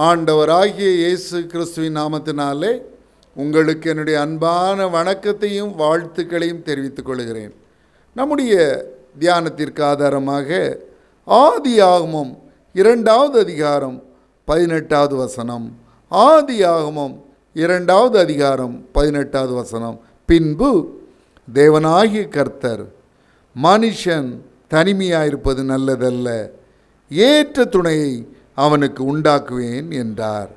ஆண்டவராகிய இயேசு கிறிஸ்துவின் நாமத்தினாலே உங்களுக்கு என்னுடைய அன்பான வணக்கத்தையும் வாழ்த்துக்களையும் தெரிவித்துக் கொள்கிறேன். நம்முடைய தியானத்திற்கு ஆதாரமாக ஆதியாகமம் 2வது அதிகாரம் 18வது வசனம். ஆதியாகமம் 2வது அதிகாரம் 18வது வசனம். பின்பு தேவனாகிய கர்த்தர், மனுஷன் தனிமையாயிருப்பது நல்லதல்ல, ஏற்ற துணையை அவனுக்கு உண்டாக்குவேன் என்றார்.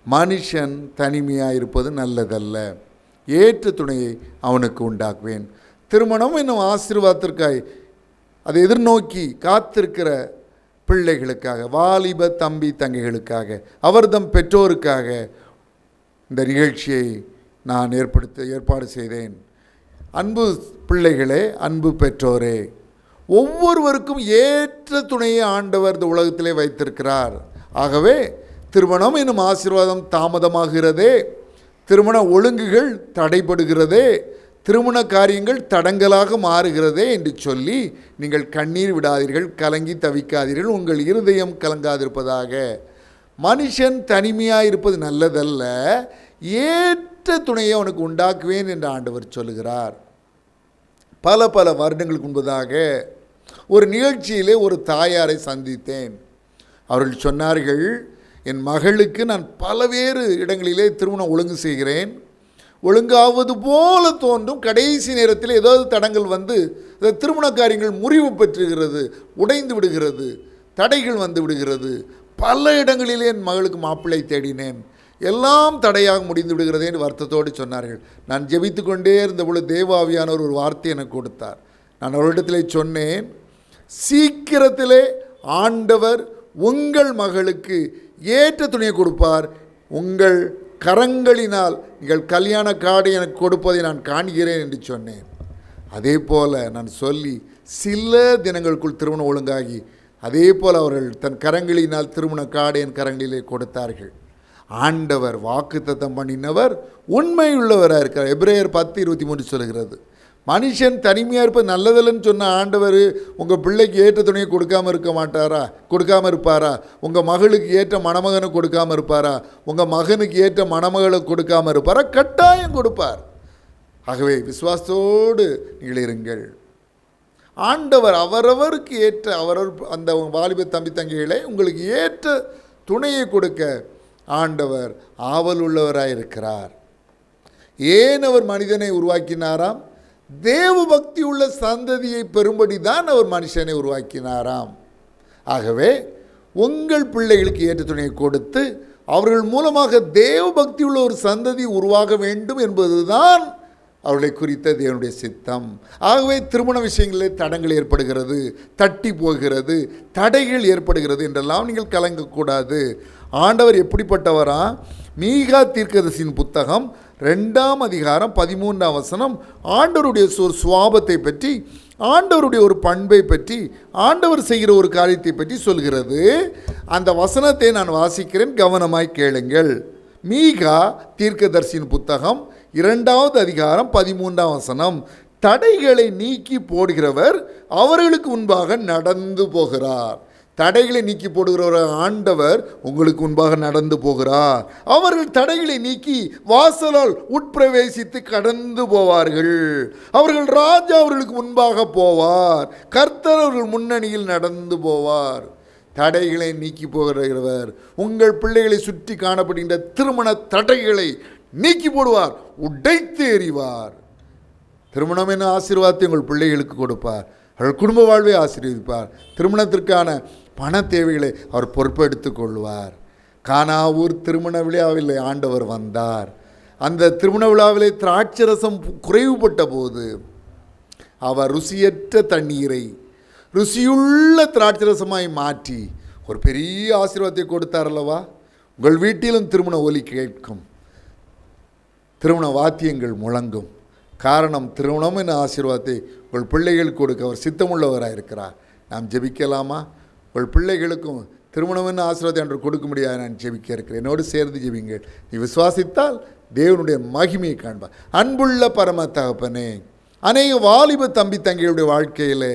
மனுஷன் தனிமையாயிருப்பது நல்லதல்ல, ஏற்ற துணையை அவனுக்கு உண்டாக்குவேன். திருமணம் என்னும் ஆசீர்வாதத்திற்காய் அதை எதிர்நோக்கி காத்திருக்கிற பிள்ளைகளுக்காக, வாலிப தம்பி தங்கைகளுக்காக, அவர்தம் பெற்றோருக்காக இந்த நிகழ்ச்சியை நான் ஏற்பாடு செய்தேன். அன்பு பிள்ளைகளே, அன்பு பெற்றோரே, ஒவ்வொருவருக்கும் ஏற்ற துணையை ஆண்டவர் இந்த உலகத்திலே வைத்திருக்கிறார். ஆகவே திருமணம் என்னும் ஆசீர்வாதம் தாமதமாகிறதே, திருமண ஒழுங்குகள் தடைபடுகிறதே, திருமண காரியங்கள் தடங்கலாக மாறுகிறதே என்று சொல்லி நீங்கள் கண்ணீர் விடாதீர்கள், கலங்கி தவிக்காதீர்கள், உங்கள் இருதயம் கலங்காதிருப்பதாக. மனுஷன் தனிமையாக இருப்பது நல்லதல்ல, ஏற்ற துணையை அவனுக்கு உண்டாக்குவேன் என்று ஆண்டவர் சொல்லுகிறார். பல வருடங்களுக்கு முன்பதாக ஒரு நிகழ்ச்சியிலே ஒரு தாயாரை சந்தித்தேன். அவர்கள் சொன்னார்கள், என் மகளுக்கு நான் பல்வேறு இடங்களிலே திருமணம் ஒழுங்கு செய்கிறேன், ஒழுங்காவது போல தோன்றும், கடைசி நேரத்தில் ஏதாவது தடங்கள் வந்து திருமண காரியங்கள் முறிவு பெற்றுகிறது, உடைந்து விடுகிறது, தடைகள் வந்து விடுகிறது. பல இடங்களிலே என் மகளுக்கு மாப்பிள்ளை தேடினேன், எல்லாம் தடையாக முடிந்து விடுகிறதே என்று வருத்தத்தோடு சொன்னார்கள். நான் ஜெபித்து கொண்டே இருந்தபொழுது தேவாவியானவர் ஒரு வார்த்தை எனக்கு கொடுத்தார். நான் அவரிடத்திலே சொன்னேன், சீக்கிரத்திலே ஆண்டவர் உங்கள் மகளுக்கு ஏற்ற துணையை கொடுப்பார், உங்கள் கரங்களினால் நீங்கள் கல்யாண கார்டு எனக்கு கொடுப்பதை நான் காண்கிறேன் என்று சொன்னேன். அதே போல் நான் சொல்லி சில தினங்களுக்குள் திருமணம் ஒழுங்காகி அதே போல் அவர்கள் தன் கரங்களினால் திருமண கார்டு என் கரங்களிலே கொடுத்தார்கள். ஆண்டவர் வாக்குத்தத்தம் பண்ணினவர் உண்மையுள்ளவராக இருக்கிறார். எபிரேயர் 10:23 சொல்கிறது, மனுஷன் தனிமையாக இருப்பது நல்லதில்லைன்னு சொன்ன ஆண்டவர் உங்கள் பிள்ளைக்கு ஏற்ற துணையை கொடுக்காமல் இருப்பாரா? உங்கள் மகளுக்கு ஏற்ற மணமகனை கொடுக்காமல் இருப்பாரா? உங்கள் மகனுக்கு ஏற்ற மணமகளை கொடுக்காமல் இருப்பாரா? கட்டாயம் கொடுப்பார். ஆகவே விசுவாசத்தோடு நீங்கள் இருங்கள். ஆண்டவர் அவரவருக்கு ஏற்ற அந்த வாலிப தம்பி தங்கைகளை உங்களுக்கு ஏற்ற துணையை கொடுக்க ஆண்டவர் ஆவல் உள்ளவராக இருக்கிறார். ஏன் அவர் மனிதனை உருவாக்கினாராம்? தேவ பக்தி உள்ள சந்ததியை பெறும்படி தான் அவர் மனுஷனை உருவாக்கினாராம். ஆகவே உங்கள் பிள்ளைகளுக்கு ஏற்ற துணையை கொடுத்து அவர்கள் மூலமாக தேவ பக்தி உள்ள ஒரு சந்ததி உருவாக வேண்டும் என்பதுதான் அவர்களை குறித்த தேவனுடைய சித்தம். ஆகவே திருமண விஷயங்களில் தடங்கள் ஏற்படுகிறது, தட்டி போகிறது, தடைகள் ஏற்படுகிறது என்றெல்லாம் நீங்கள் கலங்கக்கூடாது. ஆண்டவர் எப்படிப்பட்டவரா? மீகா தீர்க்கதரிசியின் புத்தகம் 2ஆம் அதிகாரம் 13ஆம் வசனம் ஆண்டவருடைய ஒரு சுவாபத்தை பற்றி, ஆண்டவருடைய ஒரு பண்பை பற்றி, ஆண்டவர் செய்கிற ஒரு காரியத்தை பற்றி சொல்கிறது. அந்த வசனத்தை நான் வாசிக்கிறேன், கவனமாய் கேளுங்கள். மீகா தீர்க்கதரிசியின் புத்தகம் 2வது அதிகாரம் 13ஆம் வசனம், தடைகளை நீக்கி போடுகிறவர் அவர்களுக்கு முன்பாக நடந்து போகிறார். தடைகளை நீக்கி போடுகிறவர் ஆண்டவர் உங்களுக்கு முன்பாக நடந்து போகிறார். அவர்கள் தடைகளை நீக்கி வாசலால் உட்பிரவேசித்து கடந்து போவார்கள். அவர்கள் ராஜா அவர்களுக்கு முன்பாக போவார், கர்த்தர் அவர்கள் முன்னணியில் நடந்து போவார். தடைகளை நீக்கி போகிறவர் உங்கள் பிள்ளைகளை சுற்றி காணப்படுகின்ற திருமண தடைகளை நீக்கி போடுவார், உடைத்து எறிவார். திருமணம் என்ற ஆசீர்வாதத்தை உங்கள் பிள்ளைகளுக்கு கொடுப்பார், அவர்கள் குடும்ப வாழ்வை ஆசீர்வதிப்பார். திருமணத்திற்கான பண தேவைகளை அவர் பொறுப்பெடுத்துக் கொள்வார். கானாவூர் திருமண விழாவில் ஆண்டவர் வந்தார். அந்த திருமண விழாவிலே திராட்சரசம் குறைவுபட்ட போது அவர் ருசியற்ற தண்ணீரை ருசியுள்ள திராட்சரசமாய் மாற்றி ஒரு பெரிய ஆசீர்வாதத்தை கொடுத்தார் அல்லவா? உங்கள் வீட்டிலும் திருமண ஒலி கேட்கும், திருமண வாத்தியங்கள் முழங்கும். காரணம், திருமணம் என்ற ஆசீர்வாதத்தை உங்கள் பிள்ளைகளுக்கு கொடுக்க அவர் சித்தமுள்ளவராக இருக்கிறார். நாம் ஜெபிக்கலாமா? உங்கள் பிள்ளைகளுக்கும் திருமணம் என்ன ஆசீர்வாதம் என்று கொடுக்க முடியாது. நான் ஜெபிக்க இருக்கிறேன், என்னோடு சேர்ந்து ஜெபிங்கள். நீ விசுவாசித்தால் தேவனுடைய மகிமையை காண்பார். அன்புள்ள பரம தகப்பனே, அநேக வாலிப தம்பி தங்கையுடைய வாழ்க்கையில்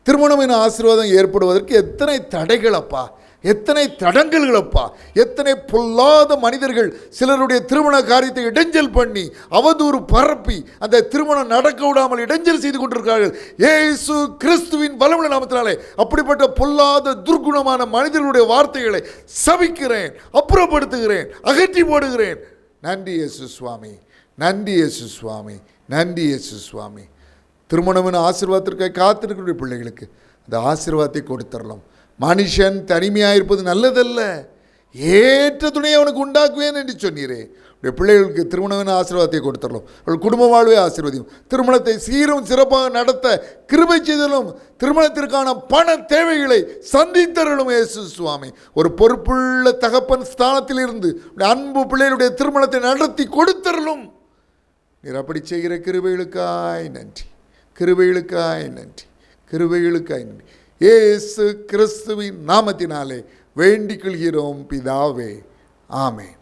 திருமணம் என ஆசீர்வாதம் ஏற்படுவதற்கு எத்தனை தடைகள் அப்பா! எத்தனை தடங்கல்களப்பா, எத்தனை பொல்லாத மனிதர்கள் சிலருடைய திருமண காரியத்தை இடைஞ்சல் பண்ணி அவதூறு பரப்பி அந்த திருமணம் நடக்க விடாமல் இடைஞ்சல் செய்து கொண்டிருக்கிறார்கள். இயேசு கிறிஸ்துவின் பலமுள்ள நாமத்தினாலே அப்படிப்பட்ட பொல்லாத துர்குணமான மனிதர்களுடைய வார்த்தைகளை சபிக்கிறேன், அப்புறப்படுத்துகிறேன், அகற்றி போடுகிறேன். நன்றி இயேசு சுவாமி, நன்றி இயேசு சுவாமி, நன்றி இயேசு சுவாமி. திருமணம் ஆசீர்வாதத்திற்காக காத்திருக்கிற பிள்ளைகளுக்கு அந்த ஆசீர்வாதத்தை கொடுத்துடலாம். மனுஷன் தனிமையாக இருப்பது நல்லதல்ல, ஏற்ற துணையை அவனுக்கு உண்டாக்குவேன் என்று சொன்னீரே. உடைய பிள்ளைகளுக்கு திருமணம் ஆசீர்வாதத்தை கொடுத்துடலாம். அவள் குடும்ப வாழ்வே ஆசீர்வதியும். திருமணத்தை சீரும் சிறப்பாக நடத்த கிருபை செய்தலும், திருமணத்திற்கான பண தேவைகளை சந்தித்தருளும் இயேசு சுவாமி. ஒரு பொறுப்புள்ள தகப்பன் ஸ்தானத்தில் இருந்து அன்பு பிள்ளைகளுடைய திருமணத்தை நடத்தி கொடுத்தருளும். நீர் அப்படி செய்கிற கிருபைகளுக்காய் நன்றி, கிருபைகளுக்காய் நன்றி, கிருபைகளுக்காய் நன்றி. இயேசு கிறிஸ்துவின் நாமத்தினாலே வேண்டிக் கொள்கிறோம் பிதாவே, ஆமென்.